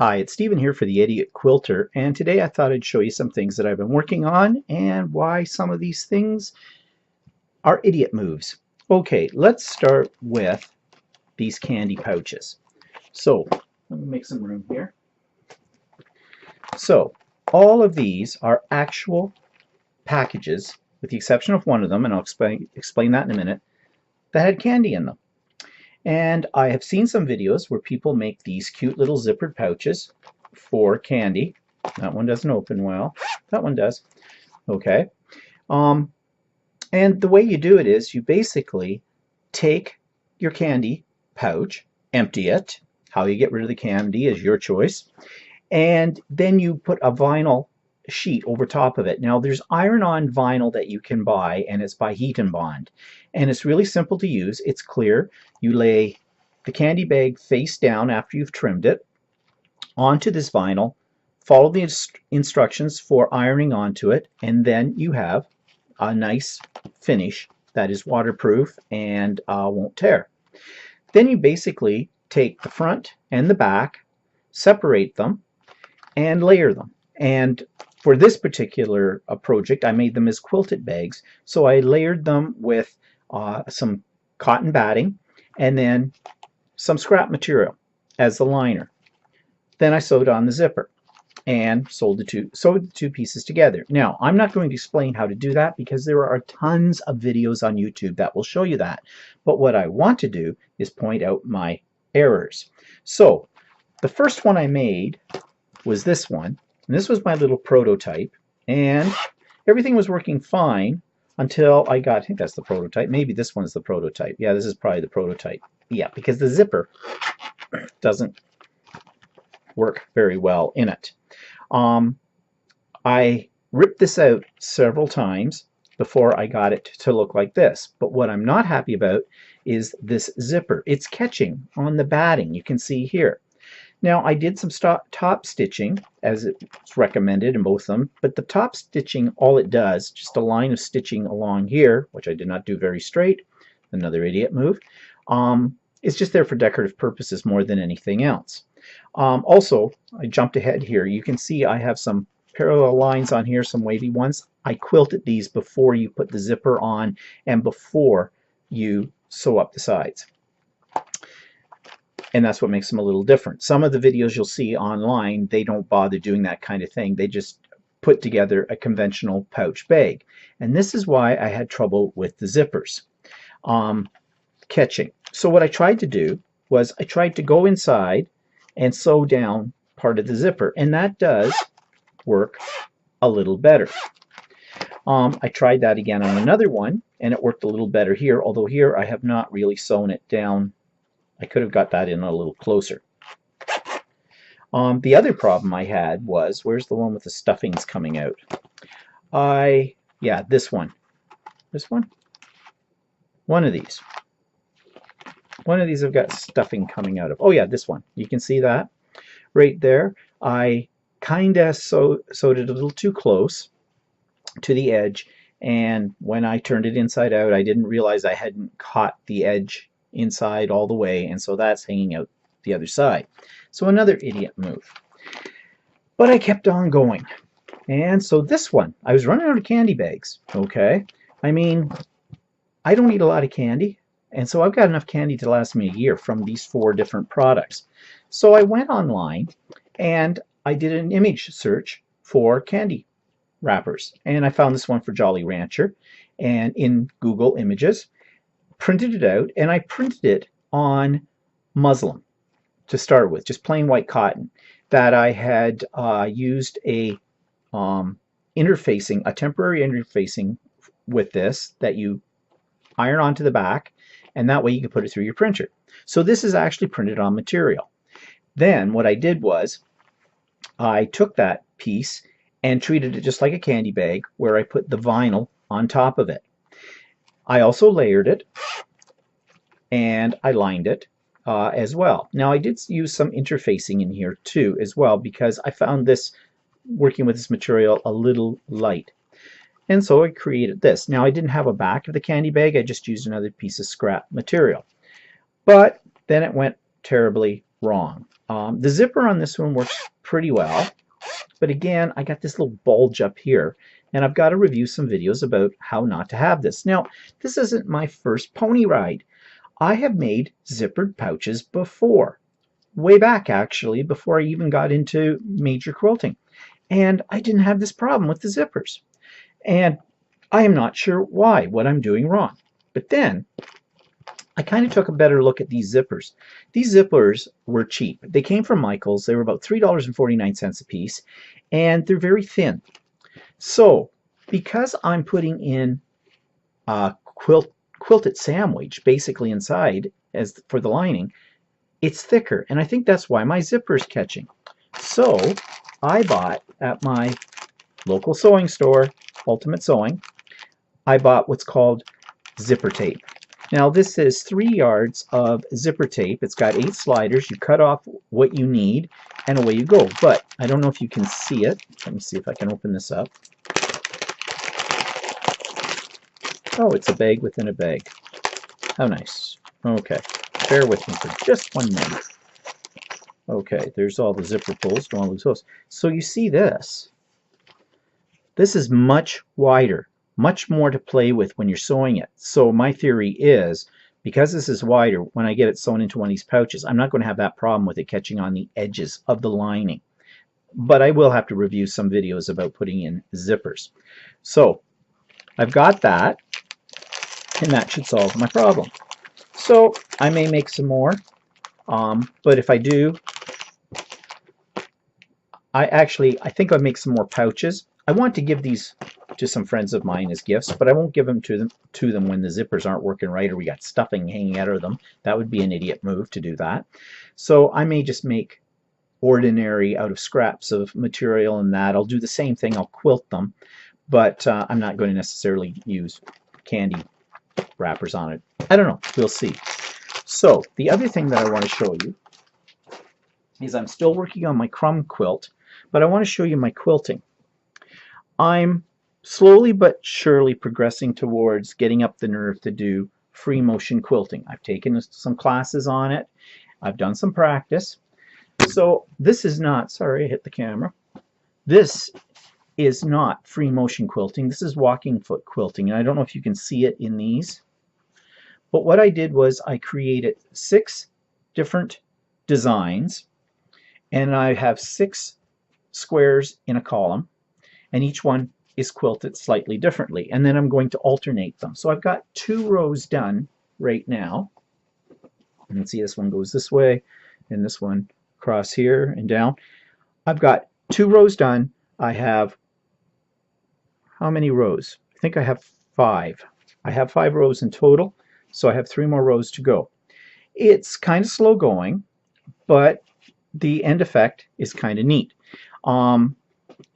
Hi, it's Stephen here for the Idiot Quilter, and today I thought I'd show you some things that I've been working on and why some of these things are idiot moves. Okay, let's start with these candy pouches. So, let me make some room here. So, all of these are actual packages, with the exception of one of them, and I'll explain that in a minute, that had candy in them. And I have seen some videos where people make these cute little zippered pouches for candy. That one doesn't open well. That one does. Okay. And the way you do it is you basically take your candy pouch, empty it. How you get rid of the candy is your choice. And then you put a vinyl sheet over top of it. Now there's iron-on vinyl that you can buy, and it's by Heat and Bond, and it's really simple to use. It's clear. You lay the candy bag face down after you've trimmed it onto this vinyl, follow the instructions for ironing onto it, and then you have a nice finish that is waterproof and won't tear. Then you basically take the front and the back, separate them, and layer them. And for this particular project, I made them as quilted bags. So I layered them with some cotton batting and then some scrap material as the liner. Then I sewed on the zipper and sewed the two pieces together. Now, I'm not going to explain how to do that because there are tons of videos on YouTube that will show you that. But what I want to do is point out my errors. So the first one I made was this one. And this was my little prototype, and everything was working fine until I think that's the prototype. Maybe this one's the prototype. Yeah, this is probably the prototype. Yeah, because the zipper doesn't work very well in it. I ripped this out several times before I got it to look like this. But what I'm not happy about is this zipper. It's catching on the batting. You can see here. Now, I did some top stitching, as it's recommended in both of them, but the top stitching, all it does, just a line of stitching along here, which I did not do very straight, another idiot move, it's just there for decorative purposes more than anything else. Also, I jumped ahead here. You can see I have some parallel lines on here, some wavy ones. I quilted these before you put the zipper on and before you sew up the sides. And that's what makes them a little different. Some of the videos you'll see online, they don't bother doing that kind of thing. They just put together a conventional pouch bag. And this is why I had trouble with the zippers catching. So what I tried to do was I tried to go inside and sew down part of the zipper. And that does work a little better. I tried that again on another one, and it worked a little better here, although here I have not really sewn it down. I could have got that in a little closer. The other problem I had was, where's the one with the stuffings coming out? Yeah, this one. This one? One of these. One of these have got stuffing coming out of. Oh yeah, this one. You can see that right there. I kind of sewed it a little too close to the edge, and when I turned it inside out, I didn't realize I hadn't caught the edge inside all the way, and so that's hanging out the other side. So another idiot move. But I kept on going. And so this one, I was running out of candy bags. Okay, I mean, I don't eat a lot of candy, and so I've got enough candy to last me a year from these 4 different products. So I went online and I did an image search for candy wrappers, and I found this one for Jolly Rancher, and in Google Images printed it out, and I printed it on muslin to start with, just plain white cotton that I had used a interfacing, a temporary interfacing with this that you iron onto the back, and that way you can put it through your printer. So this is actually printed on material. Then what I did was I took that piece and treated it just like a candy bag, where I put the vinyl on top of it. I also layered it, and I lined it as well. Now I did use some interfacing in here too as well, because I found this, working with this material, a little light. And so I created this. Now I didn't have a back of the candy bag, I just used another piece of scrap material. But then it went terribly wrong. The zipper on this one works pretty well, but again, I got this little bulge up here, and I've got to review some videos about how not to have this. Now, this isn't my first pony ride. I have made zippered pouches before, way back actually, before I even got into major quilting, and I didn't have this problem with the zippers, and I am not sure why, what I'm doing wrong. But then I kind of took a better look at these zippers. These zippers were cheap. They came from Michael's. They were about $3.49 a piece, and they're very thin. So because I'm putting in a quilted sandwich basically inside as for the lining, it's thicker, and I think that's why my zipper is catching. So I bought at my local sewing store, Ultimate Sewing, I bought what's called zipper tape. Now this is 3 yards of zipper tape. It's got 8 sliders. You cut off what you need and away you go. But I don't know if you can see it. Let me see if I can open this up. Oh, it's a bag within a bag. How nice. Okay, bear with me for just 1 minute. Okay, there's all the zipper pulls. Don't want to lose those. So you see this. This is much wider. Much more to play with when you're sewing it. So my theory is, because this is wider, when I get it sewn into one of these pouches, I'm not going to have that problem with it catching on the edges of the lining. But I will have to review some videos about putting in zippers. So I've got that, and that should solve my problem. So I may make some more, but if I do, I think I'll make some more pouches. I want to give these to some friends of mine as gifts, but I won't give them to them when the zippers aren't working right or we got stuffing hanging out of them. That would be an idiot move to do that. So I may just make ordinary out of scraps of material, and that I'll do the same thing. I'll quilt them, but I'm not going to necessarily use candy wrappers on it. I don't know. We'll see. So the other thing that I want to show you is I'm still working on my Crumb Quilt, but I want to show you my quilting. I'm slowly but surely progressing towards getting up the nerve to do free motion quilting. I've taken some classes on it. I've done some practice. So this is not, sorry, I hit the camera. This is not free motion quilting. This is walking foot quilting, and I don't know if you can see it in these. But what I did was I created 6 different designs, and I have 6 squares in a column, and each one is quilted slightly differently, and then I'm going to alternate them. So I've got 2 rows done right now. You can see this one goes this way, and this one across here and down. I've got 2 rows done. I have, how many rows? I think I have 5. I have 5 rows in total, so I have 3 more rows to go. It's kind of slow going, but the end effect is kind of neat.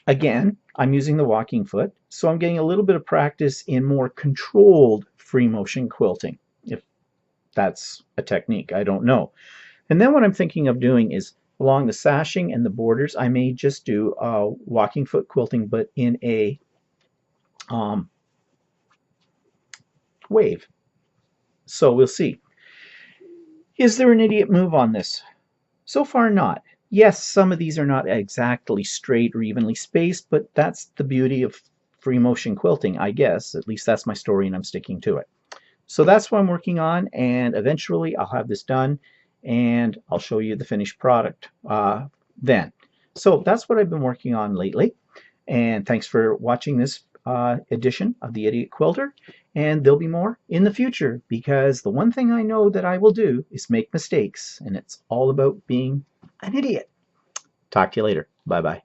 Again, I'm using the walking foot, so I'm getting a little bit of practice in more controlled free motion quilting, if that's a technique, I don't know. And then what I'm thinking of doing is along the sashing and the borders, I may just do walking foot quilting, but in a wave. So we'll see. Is there an idiot move on this? So far not. Yes, some of these are not exactly straight or evenly spaced, but that's the beauty of free motion quilting, I guess. At least that's my story, and I'm sticking to it. So that's what I'm working on, and eventually I'll have this done, and I'll show you the finished product then. So that's what I've been working on lately, and thanks for watching this edition of the Idiot Quilter, and there'll be more in the future, because the one thing I know that I will do is make mistakes, and it's all about being an idiot. Talk to you later. Bye-bye.